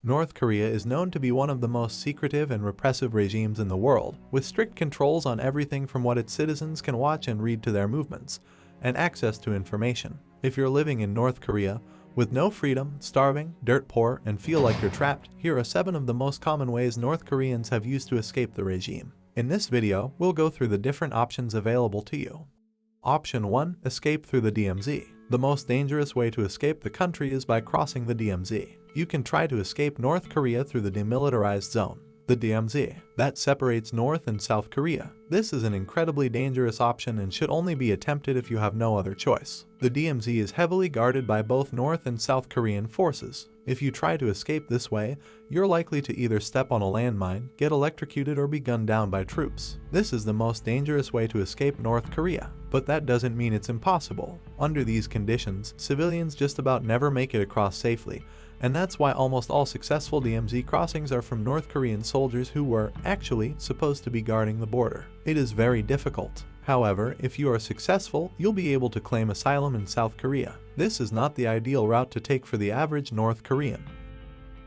North Korea is known to be one of the most secretive and repressive regimes in the world, with strict controls on everything from what its citizens can watch and read to their movements, and access to information. If you're living in North Korea, with no freedom, starving, dirt poor, and feel like you're trapped, here are 7 of the most common ways North Koreans have used to escape the regime. In this video, we'll go through the different options available to you. Option 1. Escape through the DMZ. The most dangerous way to escape the country is by crossing the DMZ. You can try to escape North Korea through the demilitarized zone, the DMZ, that separates North and South Korea. This is an incredibly dangerous option and should only be attempted if you have no other choice. The DMZ is heavily guarded by both North and South Korean forces. If you try to escape this way, you're likely to either step on a landmine, get electrocuted, or be gunned down by troops. This is the most dangerous way to escape North Korea, but that doesn't mean it's impossible. Under these conditions, civilians just about never make it across safely, and that's why almost all successful DMZ crossings are from North Korean soldiers who were actually supposed to be guarding the border. It is very difficult. However, if you are successful, you'll be able to claim asylum in South Korea. This is not the ideal route to take for the average North Korean.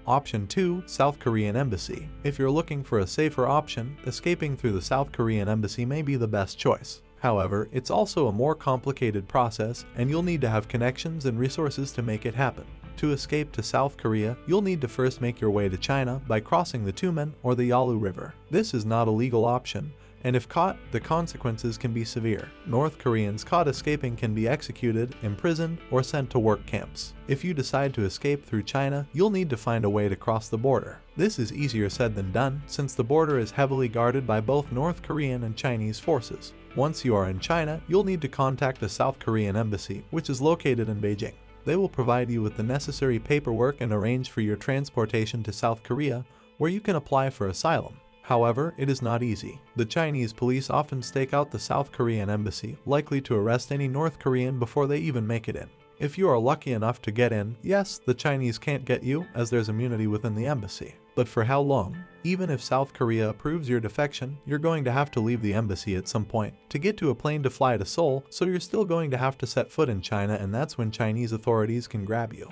Option 2. South Korean Embassy. If you're looking for a safer option, escaping through the South Korean Embassy may be the best choice. However, it's also a more complicated process, and you'll need to have connections and resources to make it happen. To escape to South Korea, you'll need to first make your way to China by crossing the Tumen or the Yalu River. This is not a legal option, and if caught, the consequences can be severe. North Koreans caught escaping can be executed, imprisoned, or sent to work camps. If you decide to escape through China, you'll need to find a way to cross the border. This is easier said than done, since the border is heavily guarded by both North Korean and Chinese forces. Once you are in China, you'll need to contact the South Korean embassy, which is located in Beijing. They will provide you with the necessary paperwork and arrange for your transportation to South Korea, where you can apply for asylum. However, it is not easy. The Chinese police often stake out the South Korean embassy, likely to arrest any North Korean before they even make it in. If you are lucky enough to get in, yes, the Chinese can't get you, as there's immunity within the embassy. But for how long? Even if South Korea approves your defection, you're going to have to leave the embassy at some point to get to a plane to fly to Seoul, so you're still going to have to set foot in China, and that's when Chinese authorities can grab you.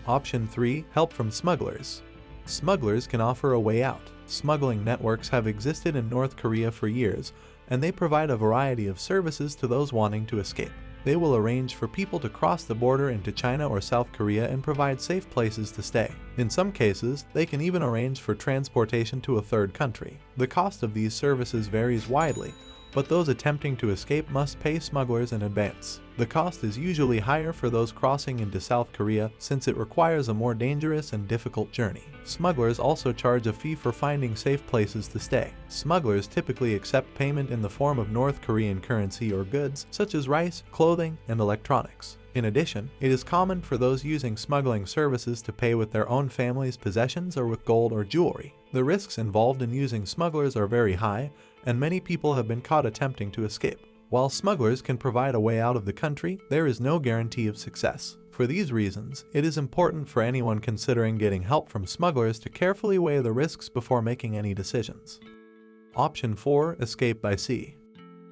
Option 3. Help from smugglers. Smugglers can offer a way out. Smuggling networks have existed in North Korea for years, and they provide a variety of services to those wanting to escape. They will arrange for people to cross the border into China or South Korea and provide safe places to stay. In some cases, they can even arrange for transportation to a third country. The cost of these services varies widely, but those attempting to escape must pay smugglers in advance. The cost is usually higher for those crossing into South Korea, since it requires a more dangerous and difficult journey. Smugglers also charge a fee for finding safe places to stay. Smugglers typically accept payment in the form of North Korean currency or goods, such as rice, clothing, and electronics. In addition, it is common for those using smuggling services to pay with their own family's possessions or with gold or jewelry. The risks involved in using smugglers are very high, and many people have been caught attempting to escape. While smugglers can provide a way out of the country, there is no guarantee of success. For these reasons, it is important for anyone considering getting help from smugglers to carefully weigh the risks before making any decisions. Option 4. Escape by sea.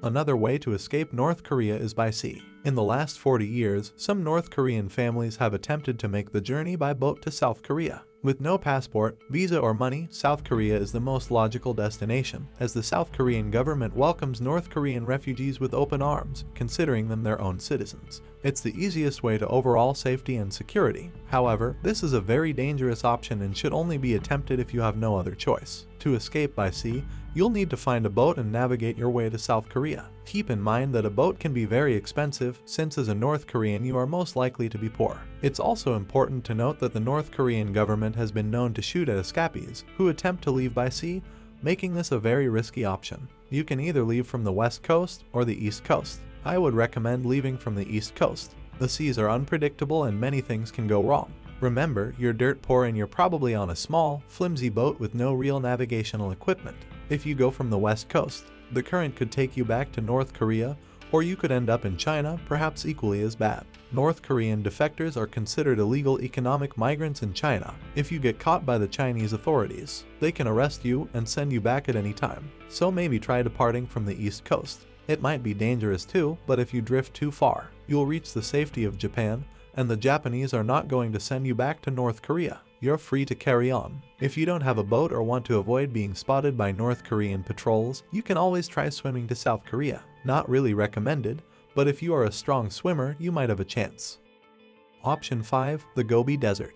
Another way to escape North Korea is by sea. In the last 40 years, some North Korean families have attempted to make the journey by boat to South Korea. With no passport, visa, or money, South Korea is the most logical destination, as the South Korean government welcomes North Korean refugees with open arms, considering them their own citizens. It's the easiest way to overall safety and security. However, this is a very dangerous option and should only be attempted if you have no other choice. To escape by sea, you'll need to find a boat and navigate your way to South Korea. Keep in mind that a boat can be very expensive, since as a North Korean you are most likely to be poor. It's also important to note that the North Korean government has been known to shoot at escapees who attempt to leave by sea, making this a very risky option. You can either leave from the West Coast or the East Coast. I would recommend leaving from the East Coast. The seas are unpredictable and many things can go wrong. Remember, you're dirt poor and you're probably on a small, flimsy boat with no real navigational equipment. If you go from the West Coast, the current could take you back to North Korea, or you could end up in China, perhaps equally as bad. North Korean defectors are considered illegal economic migrants in China. If you get caught by the Chinese authorities, they can arrest you and send you back at any time. So maybe try departing from the East Coast. It might be dangerous too, but if you drift too far, you'll reach the safety of Japan, and the Japanese are not going to send you back to North Korea. you're free to carry on. If you don't have a boat or want to avoid being spotted by North Korean patrols, you can always try swimming to South Korea. Not really recommended, but if you are a strong swimmer, you might have a chance. Option 5. The Gobi Desert.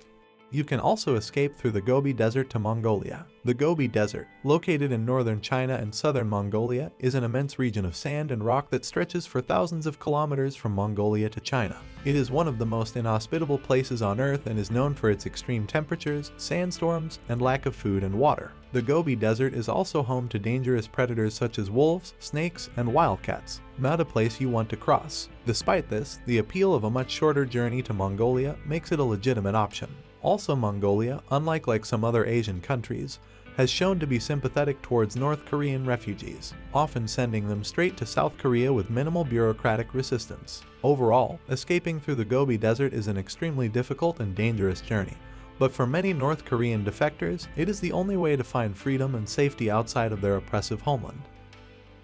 You can also escape through the Gobi Desert to Mongolia. The Gobi Desert, located in northern China and southern Mongolia, is an immense region of sand and rock that stretches for thousands of kilometers from Mongolia to China. It is one of the most inhospitable places on Earth and is known for its extreme temperatures, sandstorms, and lack of food and water. The Gobi Desert is also home to dangerous predators such as wolves, snakes, and wildcats. Not a place you want to cross. Despite this, the appeal of a much shorter journey to Mongolia makes it a legitimate option. Also, Mongolia, unlike some other Asian countries, has shown to be sympathetic towards North Korean refugees, often sending them straight to South Korea with minimal bureaucratic resistance. Overall, escaping through the Gobi Desert is an extremely difficult and dangerous journey, but for many North Korean defectors, it is the only way to find freedom and safety outside of their oppressive homeland.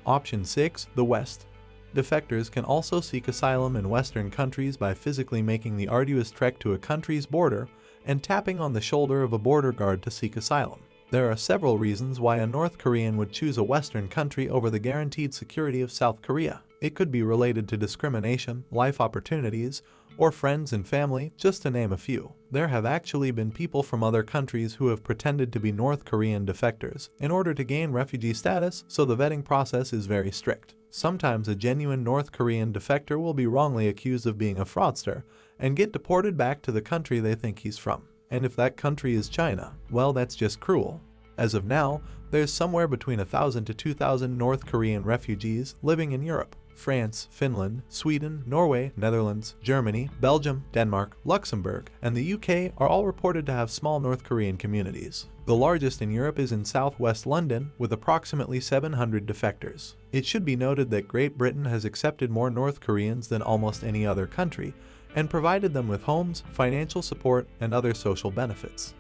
Option 6. The West. Defectors can also seek asylum in Western countries by physically making the arduous trek to a country's border and tapping on the shoulder of a border guard to seek asylum. There are several reasons why a North Korean would choose a Western country over the guaranteed security of South Korea. It could be related to discrimination, life opportunities, or friends and family, just to name a few. There have actually been people from other countries who have pretended to be North Korean defectors in order to gain refugee status, so the vetting process is very strict. Sometimes a genuine North Korean defector will be wrongly accused of being a fraudster and get deported back to the country they think he's from. And if that country is China, well, that's just cruel. As of now, there's somewhere between 1,000 to 2,000 North Korean refugees living in Europe. France, Finland, Sweden, Norway, Netherlands, Germany, Belgium, Denmark, Luxembourg, and the UK are all reported to have small North Korean communities. The largest in Europe is in southwest London, with approximately 700 defectors. It should be noted that Great Britain has accepted more North Koreans than almost any other country, and provided them with homes, financial support, and other social benefits.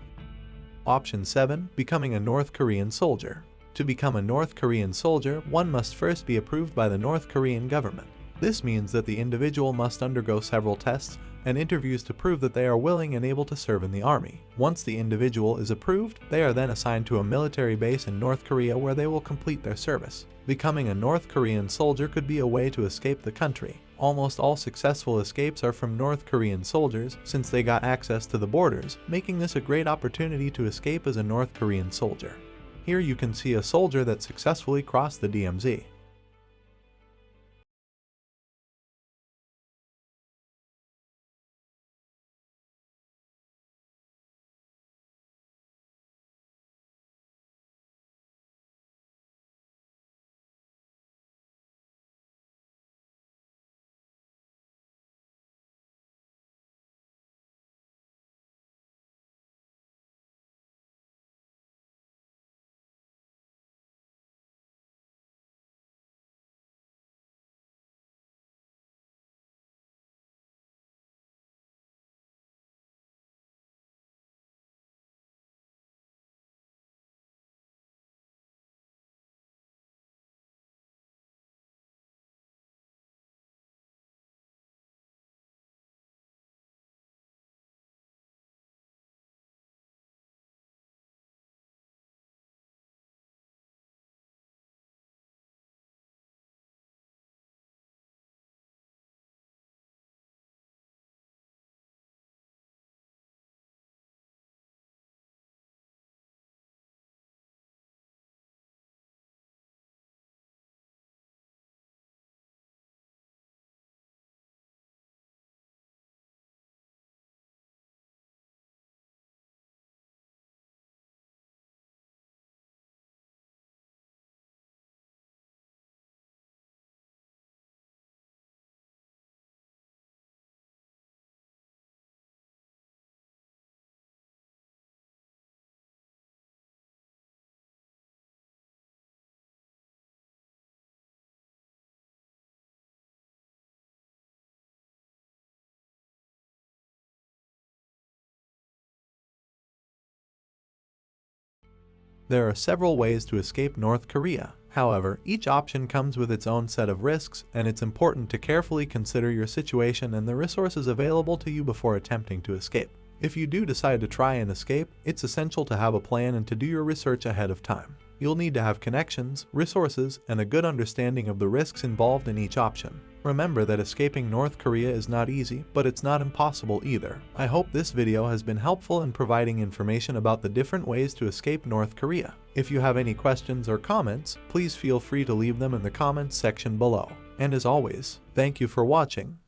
Option 7. Becoming a North Korean soldier. To become a North Korean soldier, one must first be approved by the North Korean government. This means that the individual must undergo several tests and interviews to prove that they are willing and able to serve in the army. Once the individual is approved, they are then assigned to a military base in North Korea where they will complete their service. Becoming a North Korean soldier could be a way to escape the country. Almost all successful escapes are from North Korean soldiers since they got access to the borders, making this a great opportunity to escape as a North Korean soldier. Here you can see a soldier that successfully crossed the DMZ. There are several ways to escape North Korea. However, each option comes with its own set of risks, and it's important to carefully consider your situation and the resources available to you before attempting to escape. If you do decide to try and escape, it's essential to have a plan and to do your research ahead of time. You'll need to have connections, resources, and a good understanding of the risks involved in each option. Remember that escaping North Korea is not easy, but it's not impossible either. I hope this video has been helpful in providing information about the different ways to escape North Korea. If you have any questions or comments, please feel free to leave them in the comments section below. And as always, thank you for watching.